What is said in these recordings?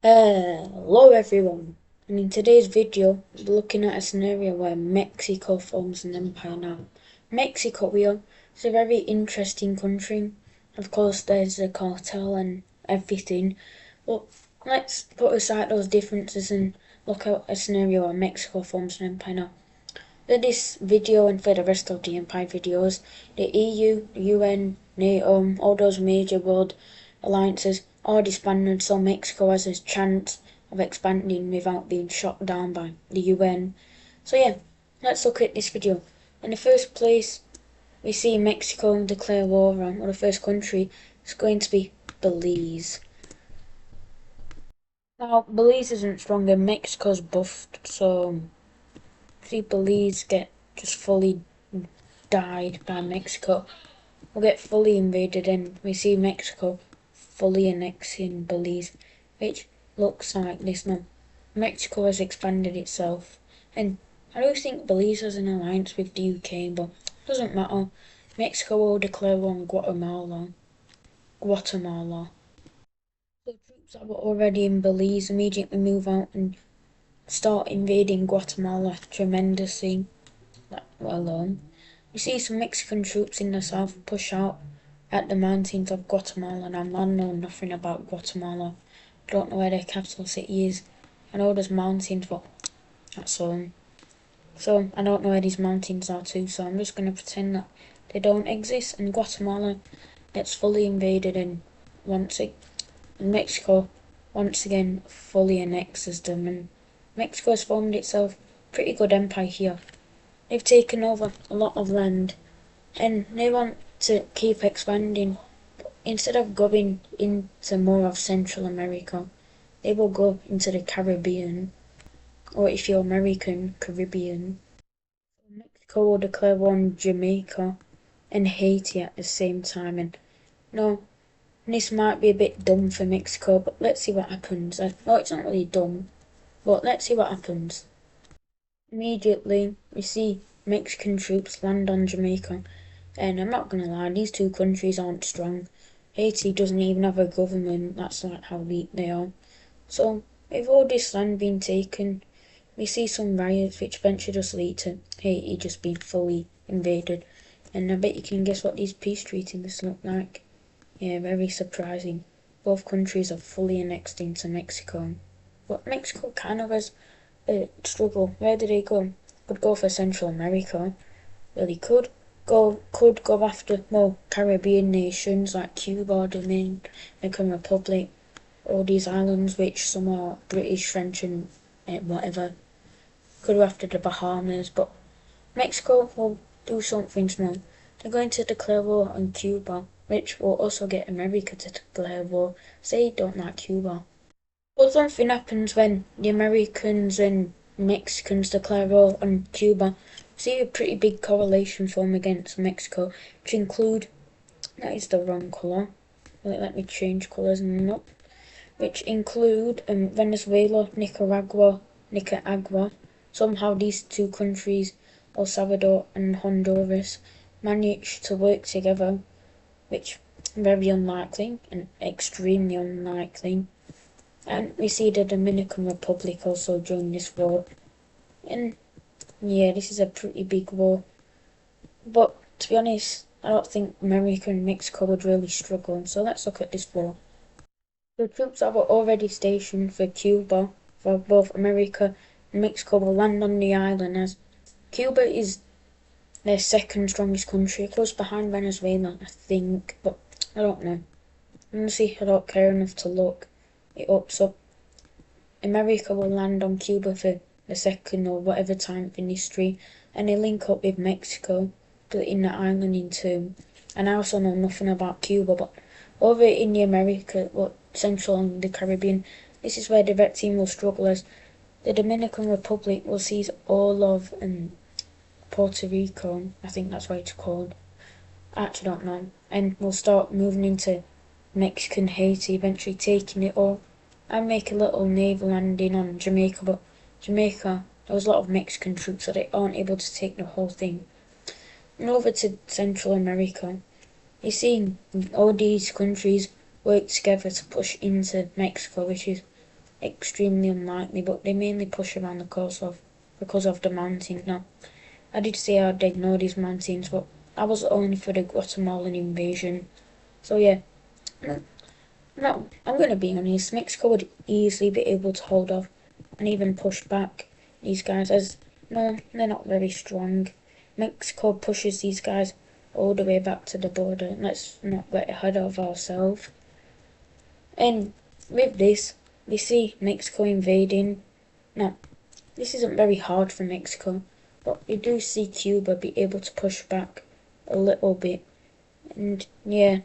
Hello everyone, and in today's video, we're looking at a scenario where Mexico forms an empire now. Mexico here is a very interesting country. Of course, there's a cartel and everything, but let's put aside those differences and look at a scenario where Mexico forms an empire now. For this video and for the rest of the empire videos, the EU, the UN, NATO, all those major world alliances are disbanded, so Mexico has a chance of expanding without being shot down by the UN. So yeah, let's look at this video. In the first place, we see Mexico declare war on, or the first country is going to be Belize. Now, Belize isn't strong and Mexico's buffed, so see Belize get just fully died by Mexico. Will get fully invaded and we see Mexico fully annexing Belize, which looks like this now. Mexico has expanded itself, and I do think Belize has an alliance with the UK, but it doesn't matter. Mexico will declare war on Guatemala. The troops that were already in Belize immediately move out and start invading Guatemala tremendously. Alone. You see some Mexican troops in the south push out at the mountains of Guatemala. Now, I know nothing about Guatemala. Don't know where their capital city is. I know there's mountains, but that's all. So, I don't know where these mountains are too, so I'm just going to pretend that they don't exist. And Guatemala gets fully invaded, and Mexico once again fully annexes them. And Mexico has formed itself pretty good empire here. They've taken over a lot of land and they want to keep expanding. Instead of going into more of Central America, they will go into the Caribbean, or if you're American, Caribbean. Mexico will declare war on Jamaica and Haiti at the same time. And no, this might be a bit dumb for Mexico, but let's see what happens. No, it's not really dumb, but let's see what happens. Immediately, we see Mexican troops land on Jamaica, and I'm not gonna lie, these two countries aren't strong. Haiti doesn't even have a government, that's like how weak they are. So, with all this land being taken, we see some riots which eventually just lead to Haiti just being fully invaded. And I bet you can guess what these peace treaties look like. Yeah, very surprising. Both countries are fully annexed into Mexico. But Mexico kind of has struggle. Where did he go? Could go for Central America. Well, he could go after more Caribbean nations like Cuba, Dominican Republic, all these islands which some are British, French, and whatever. Could go after the Bahamas, but Mexico will do something small. They're going to declare war on Cuba, which will also get America to declare war. Say they don't like Cuba. But something happens when the Americans and Mexicans declare war on Cuba. See a pretty big correlation form against Mexico, which include, that is the wrong colour. Will it let me change colours? Nope. Which include Venezuela, Nicaragua. Somehow these two countries, El Salvador and Honduras, managed to work together, which very unlikely and extremely unlikely. And we see the Dominican Republic also join this war. And yeah, this is a pretty big war. But to be honest, I don't think America and Mexico would really struggle. So let's look at this war. The troops that were already stationed for Cuba, for both America and Mexico, will land on the island as Cuba is their second strongest country, close behind Venezuela, I think, but I don't know. Honestly, I don't care enough to look it up. So America will land on Cuba for the second or whatever time in history, and they link up with Mexico, splitting the island in two. And I also know nothing about Cuba, but over in the America, Central and the Caribbean, this is where the red team will struggle as the Dominican Republic will seize all of Puerto Rico, I think that's what it's called. I actually don't know. And will start moving into Mexican Haiti, eventually taking it all. And make a little naval landing on Jamaica, but Jamaica, there was a lot of Mexican troops, so they aren't able to take the whole thing. And over to Central America, you see all these countries work together to push into Mexico, which is extremely unlikely, but they mainly push around the coast because of the mountains. Now, I did say I'd ignore these mountains, but that was only for the Guatemalan invasion. So yeah, no, I'm gonna be honest, Mexico would easily be able to hold off and even push back these guys, as no, they're not very strong. Mexico pushes these guys all the way back to the border. Let's not get ahead of ourselves. And with this, we see Mexico invading. Now, this isn't very hard for Mexico, but we do see Cuba be able to push back a little bit. And yeah,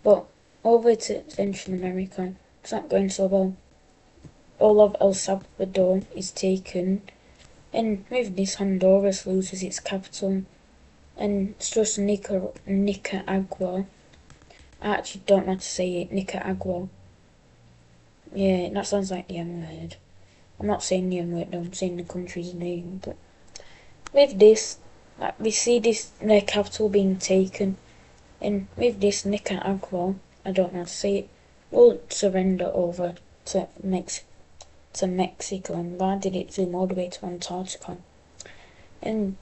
but over to Central America, it's not going so well. All of El Salvador is taken, and with this, Honduras loses its capital, and it's just Nicaragua. I actually don't know how to say it, Nicaragua. Yeah, that sounds like the M word. I'm not saying the M word, no, I'm saying the country's name. But with this, we see their capital being taken, and with this, Nicaragua, I don't know how to say it, will surrender over to Mexico, and why did it zoom all the way to Antarctica? And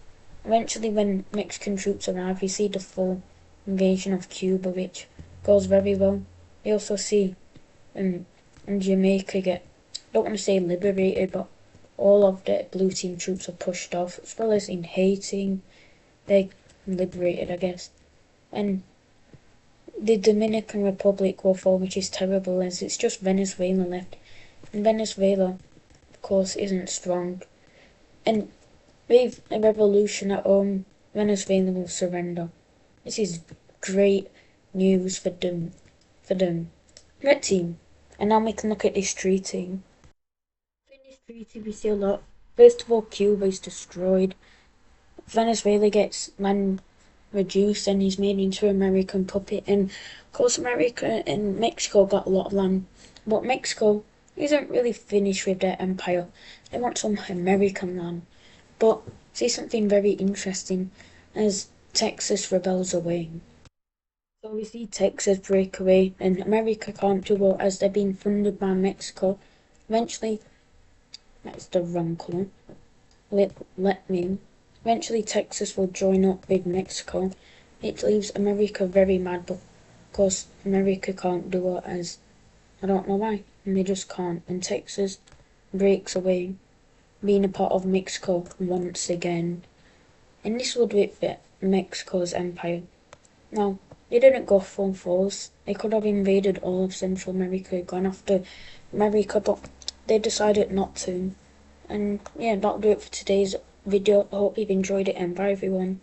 eventually, when Mexican troops arrive, we see the full invasion of Cuba, which goes very well. We also see Jamaica get, I don't want to say liberated, but all of the blue team troops are pushed off, as well as in Haiti, they're liberated, I guess. And the Dominican Republic will fall, which is terrible, as it's just Venezuela left. And Venezuela, of course, isn't strong. And with a revolution at home, Venezuela will surrender. This is great news for them. Red team. And now we can look at this treaty. In this treaty we see a lot. First of all, Cuba is destroyed. Venezuela gets land reduced and is made into an American puppet. And of course America and Mexico got a lot of land. But Mexico isn't really finished with their empire. They want some American land. But see something very interesting as Texas rebels away. So we see Texas break away, and America can't do well as they're being funded by Mexico. Eventually, that's the wrong colour. Let me. Eventually, Texas will join up with Mexico. It leaves America very mad, but of course, America can't do it, as I don't know why, and they just can't. And Texas breaks away, being a part of Mexico once again. And this would fit Mexico's empire. Now, they didn't go full force. They could have invaded all of Central America, gone after America, but they decided not to. And yeah, that'll do it for today's video. I hope you've enjoyed it, and bye everyone.